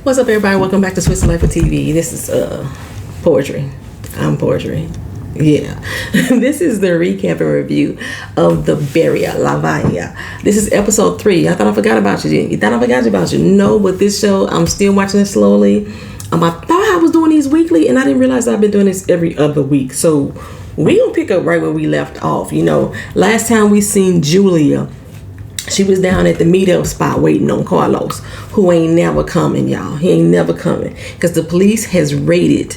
What's up, everybody? Welcome back to Swiss Life of TV. This is poetry. I'm poetry. Yeah. This is the recap and review of the Barrier La Valla. This is episode 3. I thought I forgot about you, didn't you? Thought I forgot about you? No, but this show, I'm still watching it slowly. I thought I was doing these weekly, and I didn't realize I've been doing this every other week. So we gonna pick up right where we left off. You know, last time we seen Julia, she was down at the meetup spot waiting on Carlos, who ain't never coming, y'all. He ain't never coming because the police has raided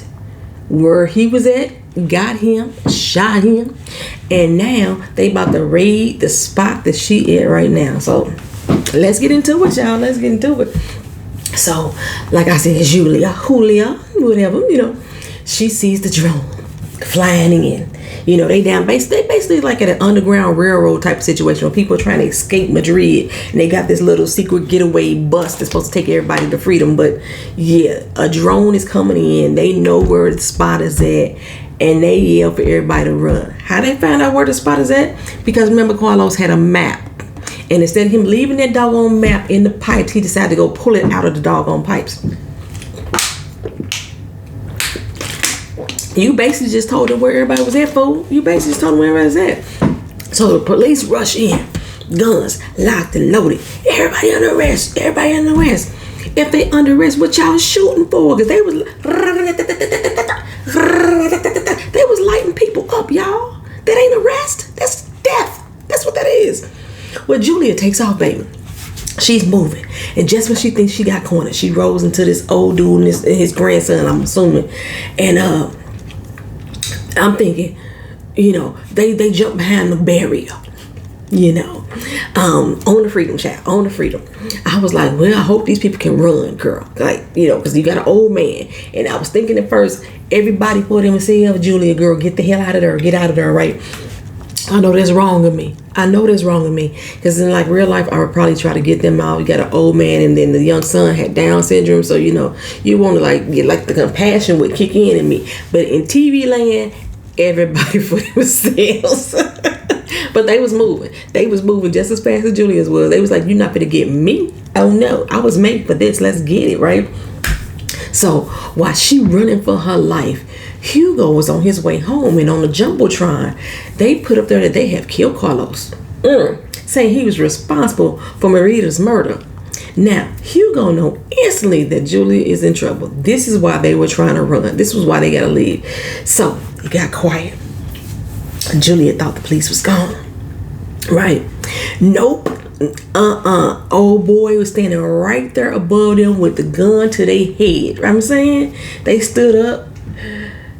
where he was at, got him, shot him, and now they about to raid the spot that she at right now. So let's get into it, y'all. Let's get into it. So, like I said, Julia, whatever, you know, she sees the drone flying in. You know, they basically like at an underground railroad type of situation where people are trying to escape Madrid, and they got this little secret getaway bus that's supposed to take everybody to freedom. But yeah, a drone is coming in. They know where the spot is at, and they yell for everybody to run. How they found out where the spot is at? Because remember, Carlos had a map, and instead of him leaving that doggone map in the pipes, he decided to go pull it out of the doggone pipes. You basically just told them where everybody was at, fool. You basically just told them where everybody was at. So the police rush in, guns locked and loaded. Everybody under arrest. Everybody under arrest. If they under arrest, what y'all shooting for? Because they was lighting people up, y'all. That ain't arrest. That's death. That's what that is. Well, Julia takes off, baby. She's moving, and just when she thinks she got cornered, she rolls into this old dude and his grandson, I'm assuming, and I'm thinking, you know, they jump behind the barrier, you know, on the freedom, child, on the freedom. I was like, well, I hope these people can run, girl, like, you know, because you got an old man. And I was thinking at first, everybody for themselves, Julia, girl, get the hell out of there, get out of there, right? I know that's wrong of me. Because in like real life, I would probably try to get them out. You got an old man, and then the young son had Down syndrome. So, you know, you want to like get like the compassion would kick in me. But in TV land, everybody for themselves. But they was moving. They was moving just as fast as Julia's was. They was like, you're not going to get me. Oh, no. I was made for this. Let's get it, right? So while she running for her life, Hugo was on his way home, and on the Jumbotron, they put up there that they have killed Carlos, saying he was responsible for Marita's murder. Now, Hugo know instantly that Julia is in trouble. This is why they were trying to run. This was why they got to leave. So, it got quiet. Julia thought the police was gone. Right? Nope. Old boy was standing right there above them with the gun to their head. Right? I'm saying? They stood up.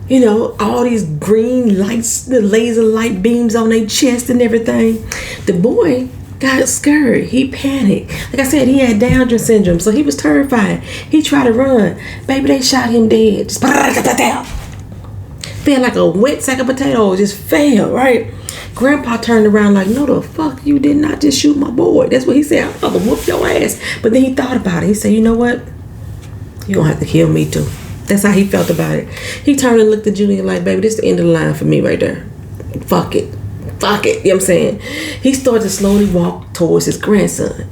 You know, all these green lights, the laser light beams on their chest and everything. The boy got scared. He panicked. Like I said, he had Down syndrome, so he was terrified. He tried to run. Baby, they shot him dead. Just fell like a wet sack of potatoes. Just fell, right? Grandpa turned around like, no, the fuck, you did not just shoot my boy. That's what he said. I'm gonna whoop your ass. But then he thought about it. He said, you know what? You gonna have to kill me too. That's how he felt about it. He turned and looked at Julia like, baby, this is the end of the line for me right there. Fuck it. Fuck it. You know what I'm saying? He started to slowly walk towards his grandson.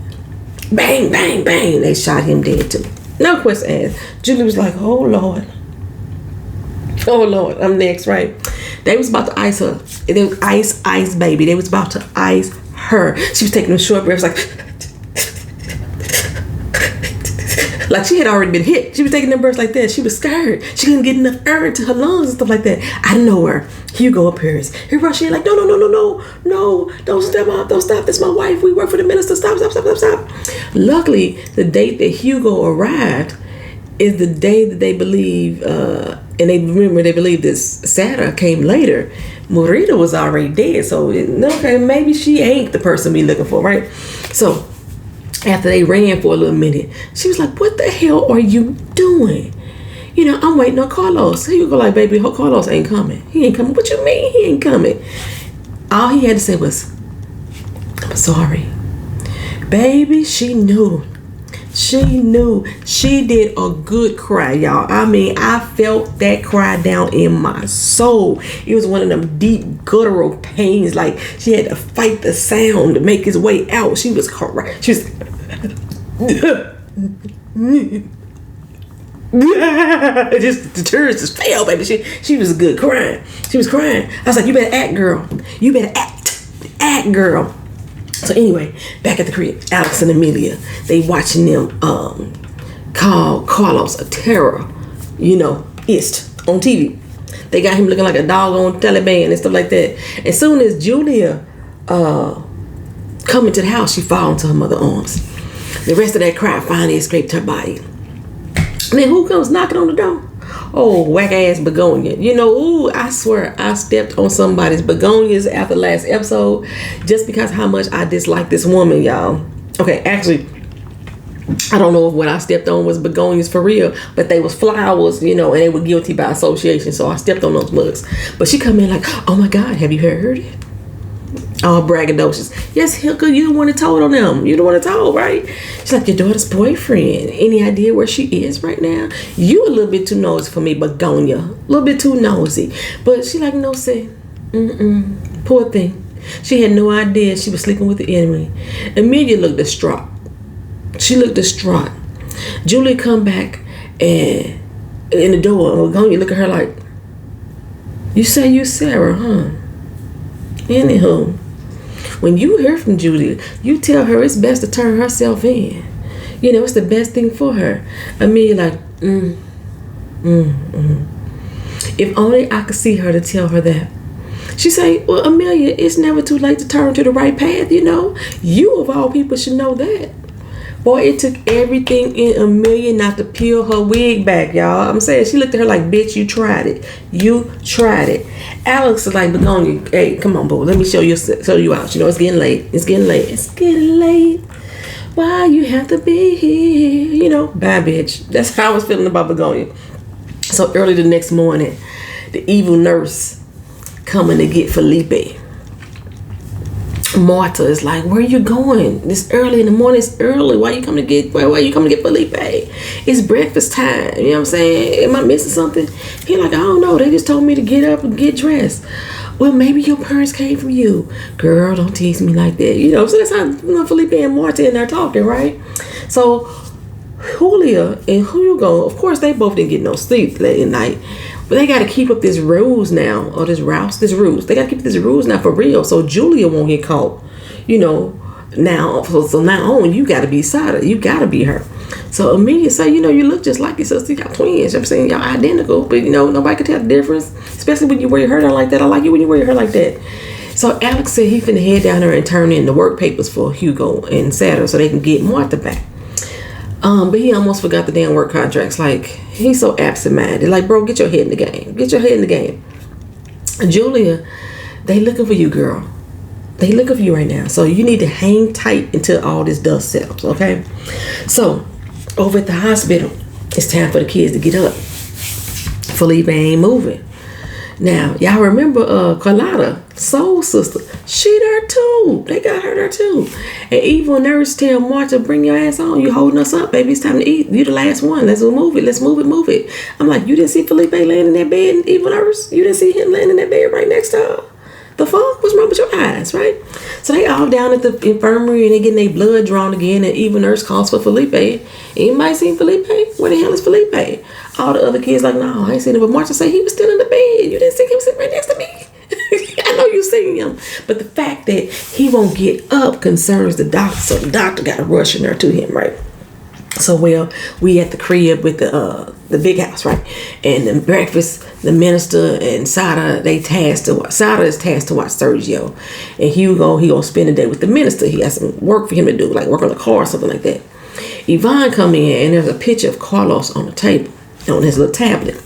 Bang, bang, bang. They shot him dead too. No question asked. Julia was like, oh, Lord. Oh, Lord. I'm next, right? They was about to ice her. They was ice, baby. They was about to ice her. She was taking a short breath like... Like she had already been hit. She was taking them breaths like that. She was scared. She couldn't get enough air into her lungs and stuff like that. Out of nowhere, Hugo appears. He rushed in like, no, don't step up, don't stop. That's my wife. We work for the minister. Stop. Luckily, the date that Hugo arrived is the day that they believe, and they believe this Sarah came later. Marita was already dead. So, okay, maybe she ain't the person we looking for, right? So, after they ran for a little minute, she was like, what the hell are you doing? You know, I'm waiting on Carlos. He would go like, baby, Carlos ain't coming. He ain't coming. What you mean he ain't coming? All he had to say was, I'm sorry. Baby, she knew. She did a good cry, y'all. I mean, I felt that cry down in my soul. It was one of them deep guttural pains. Like she had to fight the sound to make its way out. She was crying. She was Just the tears just fell, baby. She was good crying. She was crying. I was like, you better act, girl. You better act, girl. So anyway, back at the crib, Alex and Amelia, they watching them call Carlos a terror, on TV. They got him looking like a dog on Taliban and stuff like that. As soon as Julia come into the house, she fall into her mother's arms. The rest of that crowd finally escaped her body. And then who comes knocking on the door? Oh, whack ass begonia. I swear I stepped on somebody's begonias after last episode just because how much I dislike this woman, y'all. Okay, actually, I don't know if what I stepped on was begonias for real, but they was flowers, and they were guilty by association, so I stepped on those mugs. But she come in like, oh my God, have you heard it? All braggadocious. Yes, Hilka, you the one that told on them. You the one that told, right? She's like, your daughter's boyfriend. Any idea where she is right now? You a little bit too nosy for me, Begonia. A little bit too nosy. But she like, no, say, poor thing. She had no idea she was sleeping with the enemy. Amelia looked distraught. She looked distraught. Julia come back and in the door, and Begonia look at her like, you say you Sarah, huh? Anywho, when you hear from Julia, you tell her it's best to turn herself in. It's the best thing for her. Amelia like, If only I could see her to tell her that. She say, well, Amelia, it's never too late to turn to the right path, You of all people should know that. Boy, it took everything in Amelia not to peel her wig back, y'all. I'm saying, she looked at her like, bitch, you tried it. You tried it. Alex is like, Begonia, hey, come on, boo. Let me show you out. It's getting late. It's getting late. Why you have to be here? Bye, bitch. That's how I was feeling about Begonia. So early the next morning, the evil nurse coming to get Felipe. Marta is like, where you going? This early in the morning. It's early. Why you coming to get Felipe? It's breakfast time. You know what I'm saying? Am I missing something? He like, I don't know. They just told me to get up and get dressed. Well, maybe your parents came from you. Girl, don't tease me like that. So that's how Felipe and Marta in there talking, right? So Julia and Hugo, of course, they both didn't get no sleep late at night. But they got to keep up this rules now, or this rules. They got to keep this rules now for real, so Julia won't get caught. Now, so now on, you got to be Sada. You got to be her. So Amelia say, you look just like your sister. Y'all twins. I'm saying y'all identical, but nobody can tell the difference, especially when you wear your hair down like that. I like you when you wear your hair like that. So Alex said he finna head down there and turn in the work papers for Hugo and Saturn so they can get Marta back. But he almost forgot the damn work contracts. Like, he's so absent-minded. Like, bro, get your head in the game. Get your head in the game. Julia, they looking for you, girl. They looking for you right now. So you need to hang tight until all this dust settles, okay? So, over at the hospital, it's time for the kids to get up. Felipe ain't moving. Now, y'all remember Carlotta, Soul Sister. She there too. They got her there too. And evil nurse tell Marta, bring your ass on. You holding us up, baby. It's time to eat. You the last one. Let's move it. Let's move it. I'm like, you didn't see Felipe laying in that bed, evil nurse? You didn't see him laying in that bed right next to her? The fuck? What's wrong with your eyes, right? So they all down at the infirmary and they getting their blood drawn again, and evil nurse calls for Felipe. Anybody seen Felipe? Where the hell is Felipe? All the other kids like, no, I ain't seen him. But Marta say he was still in the bed. You didn't see him sitting right next to me? I know you seen him. But the fact that he won't get up concerns the doctor. So the doctor got to rush in there to him, right? So, well, we at the crib with the big house, right? And the breakfast, the minister and Sada, Sada is tasked to watch Sergio. And Hugo, he gonna spend the day with the minister. He has some work for him to do, like work on the car or something like that. Yvonne come in and there's a picture of Carlos on the table, on his little tablet.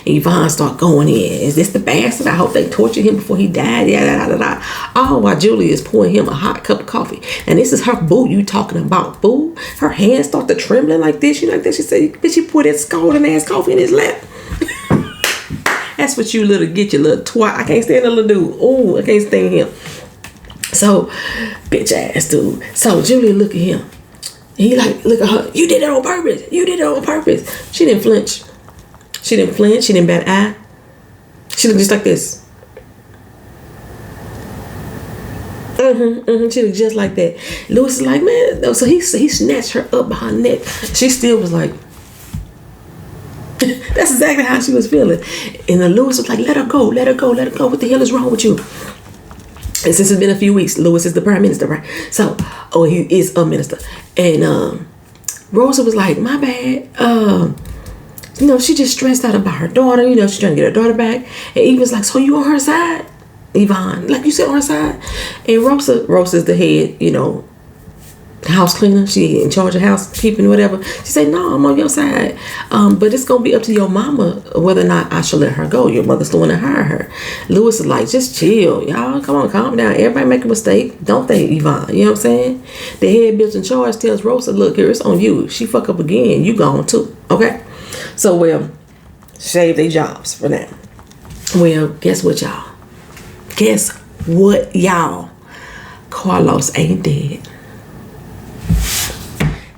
Yvonne start going in. Is this the bastard? I hope they tortured him before he died. Yeah. All while Julia is pouring him a hot cup of coffee. And this is her boo you talking about, boo. Her hands start to trembling like this. You like that? She said, bitch, she put that scalding ass coffee in his lap. That's what you get, you little twat. I can't stand the little dude. Oh, I can't stand him. So, bitch ass dude. So Julia look at him. He like, look at her. You did it on purpose. You did it on purpose. She didn't flinch. She didn't flinch. She didn't bat an eye. She looked just like this. She looked just like that. Louis is like, man. So he snatched her up by her neck. She still was like, That's exactly how she was feeling. And then Lewis was like, let her go, let her go, let her go. What the hell is wrong with you? And since it's been a few weeks, Lewis is the prime minister, right? So, he is a minister. And Rosa was like, my bad. She just stressed out about her daughter. She's trying to get her daughter back. And Yvonne's like, so you on her side? Yvonne, like you said, on her side? And Rosa's the head, house cleaner. She in charge of housekeeping, whatever. She said, no, I'm on your side. But it's going to be up to your mama whether or not I should let her go. Your mother's the one that hired her. Lewis is like, just chill. Y'all, come on, calm down. Everybody make a mistake. Don't they, Yvonne? You know what I'm saying? The head bitch in charge tells Rosa, look, here, it's on you. She fuck up again. You gone too. Okay? So, save their jobs for now. Well, guess what, y'all? Carlos ain't dead.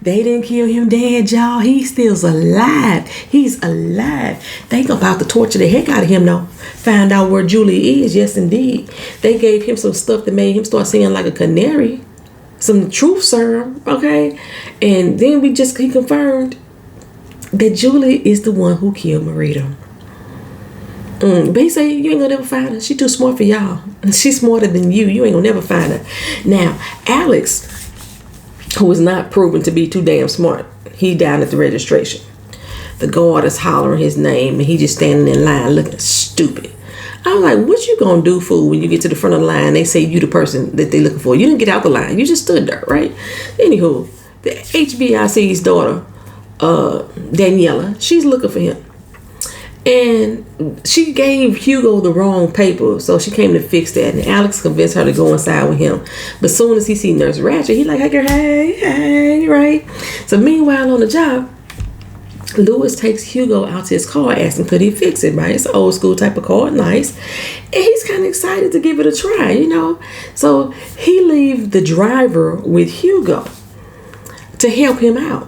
They didn't kill him dead, y'all. He still's alive. He's alive. They about to torture the heck out of him, though. Found out where Julia is. Yes, indeed. They gave him some stuff that made him start singing like a canary. Some truth serum, okay? And then he confirmed that Julia is the one who killed Marita. But he said, you ain't gonna never find her. She too smart for y'all. She's smarter than you. You ain't gonna never find her. Now, Alex, who is not proven to be too damn smart, he down at the registration. The guard is hollering his name, and he just standing in line looking stupid. I was like, what you gonna do, fool, when you get to the front of the line, they say you the person that they looking for. You didn't get out the line. You just stood there, right? Anywho, the HBIC's daughter, Daniela, she's looking for him. And she gave Hugo the wrong paper, so she came to fix that. And Alex convinced her to go inside with him. But soon as he see Nurse Ratchet, he like, hey, right? So meanwhile on the job, Lewis takes Hugo out to his car, asking could he fix it, right? It's an old school type of car, nice. And he's kind of excited to give it a try, So he leaves the driver with Hugo to help him out.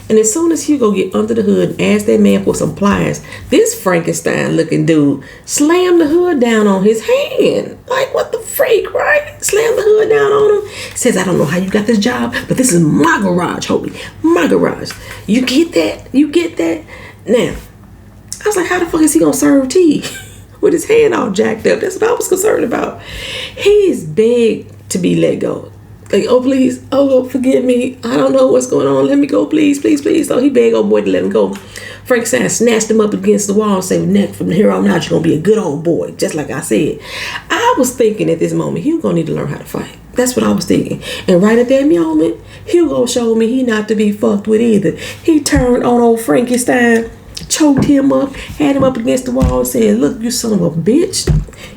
And as soon as Hugo get under the hood and ask that man for some pliers, this Frankenstein looking dude slammed the hood down on his hand. Like, what the freak, right? Slammed the hood down on him. Says, I don't know how you got this job, but this is my garage, homie. My garage. You get that? You get that? Now, I was like, how the fuck is he gonna serve tea with his hand all jacked up? That's what I was concerned about. He's begged to be let go. Like, oh, please, oh, forgive me. I don't know what's going on. Let me go, please, please, please. So he begged old boy to let him go. Frankenstein snatched him up against the wall and said, next, from here on out, you're going to be a good old boy, just like I said. I was thinking at this moment, Hugo need to learn how to fight. That's what I was thinking. And right at that moment, Hugo showed me he not to be fucked with either. He turned on old Frankenstein, choked him up, had him up against the wall and said, look, you son of a bitch.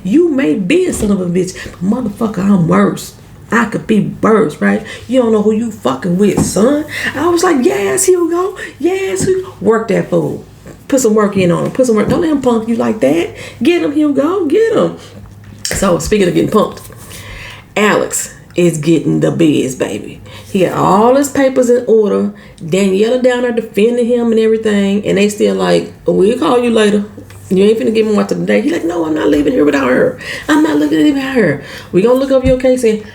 You may be a son of a bitch, but motherfucker, I'm worse. I could be worse, right? You don't know who you fucking with, son. I was like, yes, Hugo. Yes, work that fool. Put some work in on him. Put some work. Don't let him punk you like that. Get him, Hugo. Get him. So, speaking of getting punked, Alex is getting the biz, baby. He got all his papers in order. Daniela down there defending him and everything. And they still like, we'll call you later. You ain't finna give him Marta today. He's like, no, I'm not leaving here without her. I'm not looking at without her. We gonna look up your case and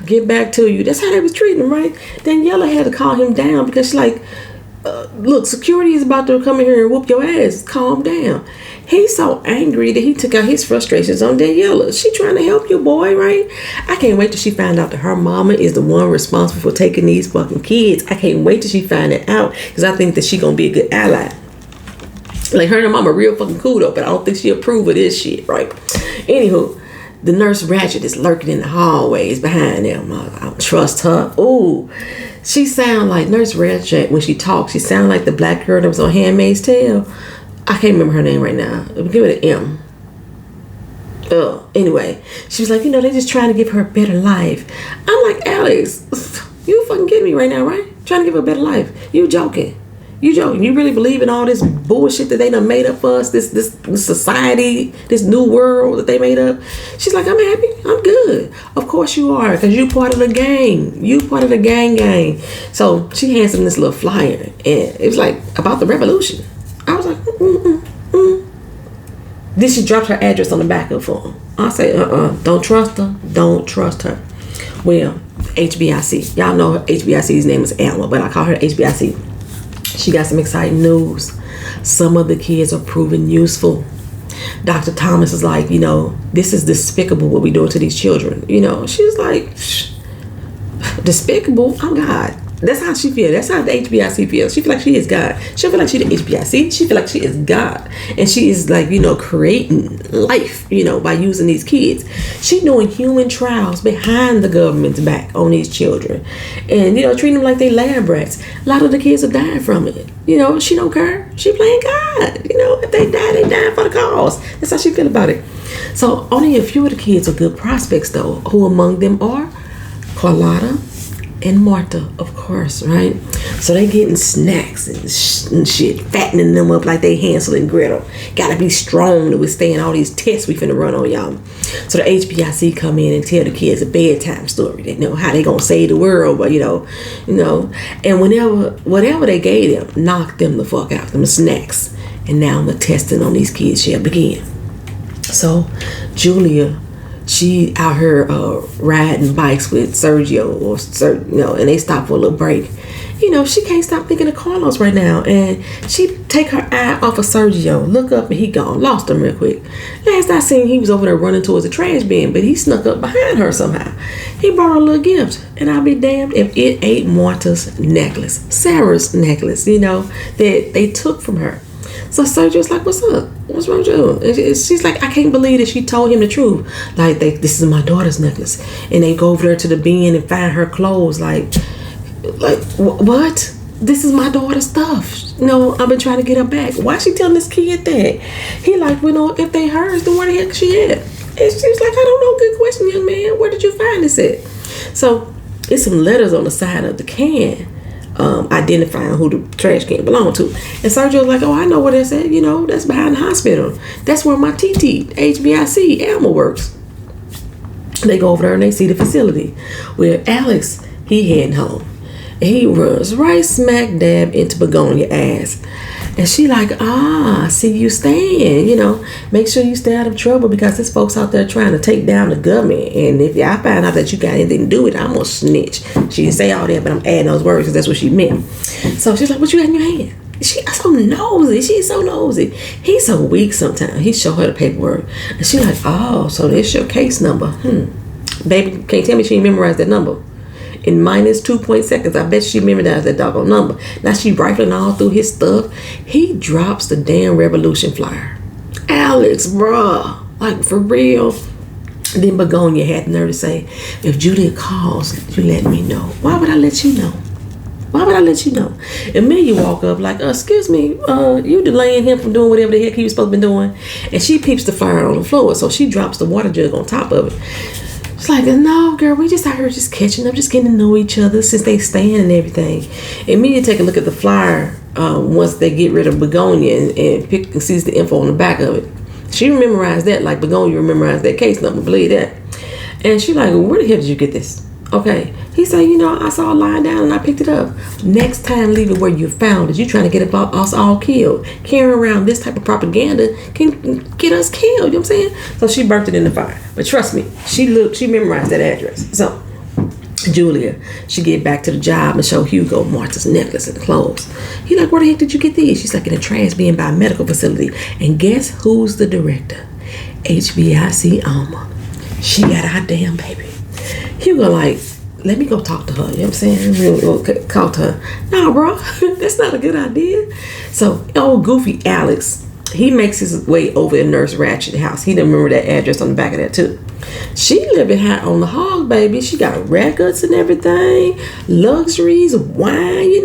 get back to you. That's how they was treating him, right? Daniela had to call him down because she's like, look, security is about to come in here and whoop your ass. Calm down. He's so angry that he took out his frustrations on Daniela. She trying to help you, boy, right? I can't wait till she find out that her mama is the one responsible for taking these fucking kids. I can't wait till she find it out because I think that she gonna be a good ally. Like, her and her mama real fucking cool though, but I don't think she approve of this shit, right? Anywho, the Nurse Ratchet is lurking in the hallways behind them. I don't trust her. Ooh, she sound like Nurse Ratchet when she talks. She sound like the black girl that was on Handmaid's Tale. I can't remember her name right now. Give it an M. Anyway, she was like, they're just trying to give her a better life. I'm like, Alex, you fucking kidding me right now, right? Trying to give her a better life. You joking. You joking? You really believe in all this bullshit that they done made up for us? This society, this new world that they made up? She's like, I'm happy. I'm good. Of course you are, because you part of the gang. You part of the gang. So she hands him this little flyer, and it was like about the revolution. I was like, Then she dropped her address on the back of the phone. I say, don't trust her. Don't trust her. Well, HBIC. Y'all know HBIC's name is Alma, but I call her HBIC. She got some exciting news. Some of the kids are proven useful. Dr. Thomas is like, this is despicable what we doing to these children. She's like, despicable? I'm God. That's how she feels. That's how the HBIC feels. She feel like she is God. She don't feel like she the HBIC. She feel like she is God. And she is like, creating life, by using these kids. She doing human trials behind the government's back on these children. And, treating them like they lab rats. A lot of the kids are dying from it. She don't care. She playing God. If they die, they die for the cause. That's how she feel about it. So only a few of the kids are good prospects, though. Who among them are Carlotta and Marta, of course, right? So they getting snacks and shit, fattening them up like they Hansel and Gretel. Gotta be strong to withstand all these tests we finna run on y'all. So the HBIC come in and tell the kids a bedtime story. They know how they gonna save the world, but and whatever they gave them, knocked them the fuck out, them snacks. And now the testing on these kids shall begin. So Julia, she out here riding bikes with Sergio, and they stop for a little break. She can't stop thinking of Carlos right now, and she take her eye off of Sergio, look up, and he gone, lost him real quick. Last I seen, he was over there running towards the trash bin, but he snuck up behind her somehow. He brought her a little gift, and I'll be damned if it ain't Marta's necklace, Sarah's necklace, that they took from her. So Sergio's like, what's up? What's wrong with you? And she's like, I can't believe that she told him the truth. Like, this is my daughter's necklace. And they go over there to the bin and find her clothes. Like what? This is my daughter's stuff. I've been trying to get her back. Why is she telling this kid that? He like, if they hers, then where the heck she at? And she was like, I don't know. Good question, young man. Where did you find this at? So it's some letters on the side of the can. Identifying who the trash can belonged to. And Sergio's like, oh, I know where that's at. That's behind the hospital. That's where my TT, HBIC, Alma works. They go over there and they see the facility where Alex, he heading home. And he runs right smack dab into Begonia ass. And she like, see you staying, make sure you stay out of trouble because there's folks out there trying to take down the government. And if I find out that you got anything to do with it, I'm going to snitch. She didn't say all that, but I'm adding those words because that's what she meant. So she's like, what you got in your hand? She's so nosy. She's so nosy. He's so weak sometimes. He show her the paperwork. And she's like, so this your case number. Baby, can't tell me she ain't memorized that number. In minus 2 seconds, I bet she memorized that doggone number. Now she rifling all through his stuff. He drops the damn revolution flyer. Alex, bruh, like for real. Then Begonia had the nerve to say, if Julia calls, you let me know. Why would I let you know? Why would I let you know? Amelia walk up like, excuse me, you delaying him from doing whatever the heck he was supposed to be doing. And she peeps the flyer on the floor, so she drops the water jug on top of it. It's like, no, girl, we just out here just catching up, just getting to know each other since they staying and everything. Amelia take a look at the flyer once they get rid of Begonia and sees the info on the back of it. She memorized that like Begonia memorized that case number, believe that. And she like, where the hell did you get this? Okay. He said, I saw it lying down and I picked it up. Next time, leave it where you found it. You trying to get us all killed. Carrying around this type of propaganda can get us killed. You know what I'm saying? So she burnt it in the fire. But trust me, she memorized that address. So Julia, she get back to the job and show Hugo Marta's necklace and clothes. He like, where the heck did you get these? She's like, in a trash bin by a medical facility. And guess who's the director? HBIC Alma. She got our damn baby. Hugo like, let me go talk to her. You know what I'm saying? We'll go talk to her. Nah, bro, that's not a good idea. So old goofy Alex, he makes his way over to Nurse Ratchet's house. He didn't remember that address on the back of that too. She living high on the hog, baby. She got records and everything, luxuries, wine,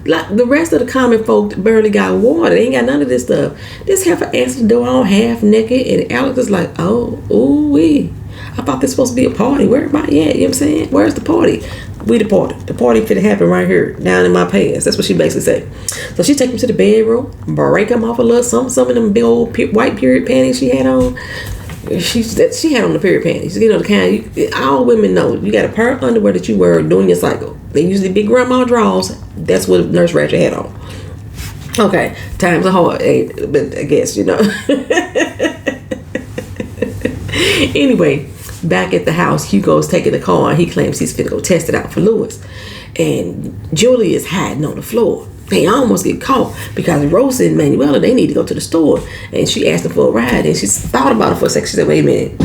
like the rest of the common folk barely got water. They ain't got none of this stuff. This heifer answered the door all half naked, and Alex is like, ooh-wee. I thought this was supposed to be a party. Where am I at? You know what I'm saying? Where's the party? We the party. The party finna happen right here, down in my pants. That's what she basically said. So she take him to the bedroom, break him off a little something. Some of them big old white period panties she had on. She had on the period panties. The kind all women know. You got a pair of underwear that you wear during your cycle. They usually big grandma draws. That's what Nurse Ratchet had on. Okay, times are hard, but I guess Anyway. Back at the house, Hugo's taking the car and he claims he's finna go test it out for Lewis. And Julie is hiding on the floor. They almost get caught because Rosa and Manuela, they need to go to the store. And she asked them for a ride, and she thought about it for a second. She said, wait a minute.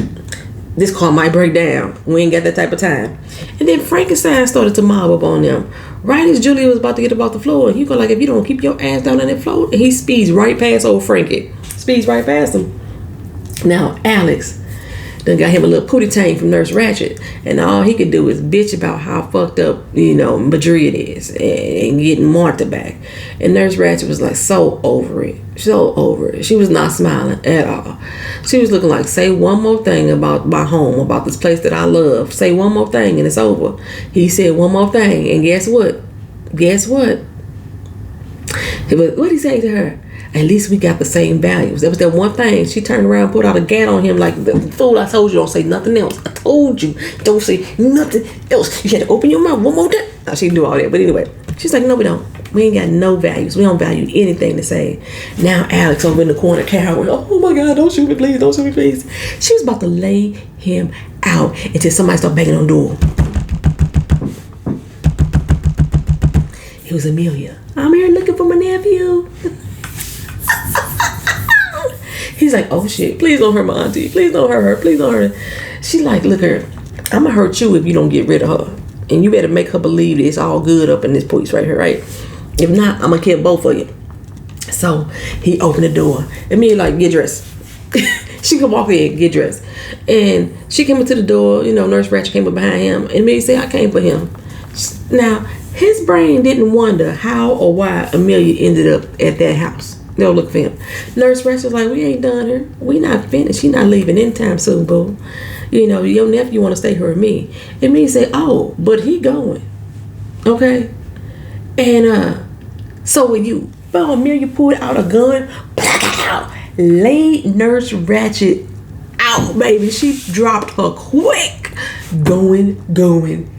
This car might break down. We ain't got that type of time. And then Frankenstein started to mob up on them. Right as Julia was about to get up off the floor, Hugo like, if you don't keep your ass down on that floor, and he speeds right past old Frankie. Speeds right past him. Now, Alex done got him a little pootie tang from Nurse Ratched, and all he could do is bitch about how fucked up, Madrid is, and getting Marta back. And Nurse Ratched was like so over it. She was not smiling at all. She was looking like, say one more thing about my home, about this place that I love. Say one more thing and it's over. He said one more thing, and guess what? What did he say to her? At least we got the same values. That was that one thing. She turned around, put out a gat on him like, the fool, I told you, don't say nothing else. I told you, don't say nothing else. You had to open your mouth one more time. Now, she can do all that. But anyway, she's like, no, we don't. We ain't got no values. We don't value anything to say. Now, Alex over in the corner, cowering, oh my God, don't shoot me, please. Don't shoot me, please. She was about to lay him out until somebody started banging on the door. It was Amelia. I'm here looking for my nephew. He's like, oh shit, please don't hurt my auntie. Please don't hurt her. Please don't hurt her. She like, look her, I'm gonna hurt you if you don't get rid of her. And you better make her believe that it's all good up in this place right here, right? If not, I'm gonna kill both of you. So he opened the door. And me like, get dressed. She could walk in, get dressed. And she came into the door, Nurse Ratched came up behind him. And me say, I came for him. Now, his brain didn't wonder how or why Amelia ended up at that house. They'll look for him. Nurse Ratched was like, we ain't done here. We not finished. She not leaving anytime soon, boo. Your nephew want to stay here with me. And me say, oh, but he going. Okay? And so will you. But Amelia pulled out a gun. Laid Nurse Ratched out, baby. She dropped her quick. Going.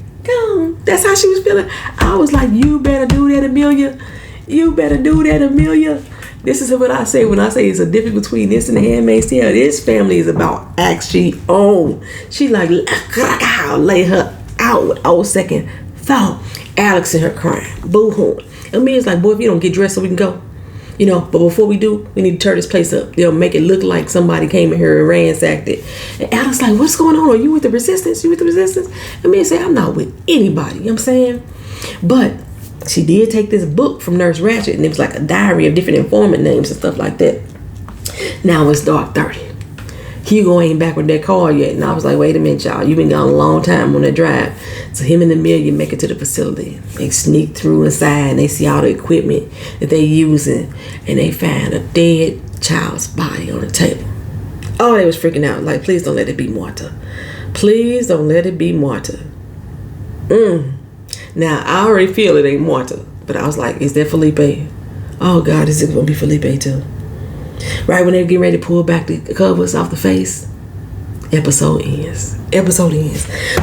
That's how she was feeling. I was like, you better do that, Amelia. You better do that, Amelia. This is what I say when I say it's a difference between this and the Handmaid's Tale. This family is about acts she own. She like, lay her out with old second thought. Alex and her crying. Boo-hoo. Amelia's like, boy, if you don't get dressed so we can go. But before we do, we need to turn this place up. Make it look like somebody came in here and ransacked it. And Alex like, what's going on? Are you with the resistance? Amelia say, I'm not with anybody. You know what I'm saying? But she did take this book from Nurse Ratched, and it was like a diary of different informant names and stuff like that. Now it's dark 30. Hugo ain't back with that car yet. And I was like, wait a minute, y'all. You've been gone a long time on that drive. So him and Amelia make it to the facility. They sneak through inside, and they see all the equipment that they using. And they find a dead child's body on the table. Oh, they was freaking out. Like, please don't let it be Marta. Please don't let it be Marta. Now, I already feel it ain't Marta. But I was like, is that Felipe? Oh, God, is it going to be Felipe, too? Right when they're getting ready to pull back the covers off the face, episode ends.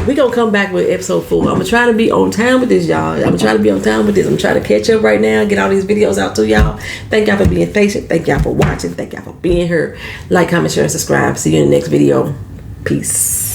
We going to come back with episode 4. I'm going to try to be on time with this, y'all. I'm trying to catch up right now. Get all these videos out to y'all. Thank y'all for being patient. Thank y'all for watching. Thank y'all for being here. Like, comment, share, and subscribe. See you in the next video. Peace.